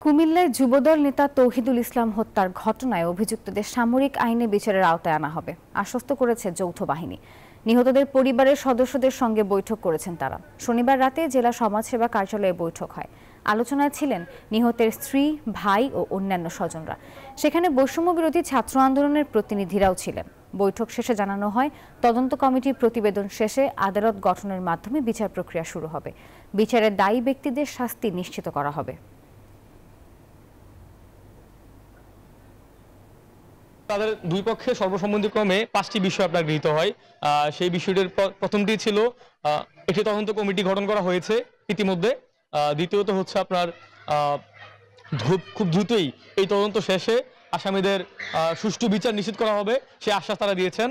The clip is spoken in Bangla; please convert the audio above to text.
কুমিল্লায় যুবদল নেতা তৌহিদুল ইসলাম হত্যার ঘটনায় অভিযুক্তদের সামরিক আইনে বিচারের আওতায় আনা হবে আশ্বস্ত করেছে যৌথ বাহিনী। নিহতদের পরিবারের সদস্যদের সঙ্গে বৈঠক করেছেন তারা। শনিবার রাতে জেলা সমাজসেবা কার্যালয়ে বৈঠক হয়। আলোচনায় ছিলেন নিহতের স্ত্রী, ভাই ও অন্যান্য স্বজনরা। সেখানে বৈষম্য বিরোধী ছাত্র আন্দোলনের প্রতিনিধিরাও ছিলেন। বৈঠক শেষে জানানো হয়, তদন্ত কমিটির প্রতিবেদন শেষে আদালত গঠনের মাধ্যমে বিচার প্রক্রিয়া শুরু হবে। বিচারে দায়ী ব্যক্তিদের শাস্তি নিশ্চিত করা হবে। তাদের দুই পক্ষে সর্বসম্মতিক্রমে 5টি বিষয় আপনার গৃহীত হয়। সেই বিষয়টির প্রথমটি ছিল একটি তদন্ত কমিটি গঠন করা হয়েছে ইতিমধ্যে। দ্বিতীয়ত হচ্ছে আপনার খুব দ্রুতই এই তদন্ত শেষে আসামিদের সুষ্ঠু বিচার নিশ্চিত করা হবে, সে আশ্বাস তারা দিয়েছেন।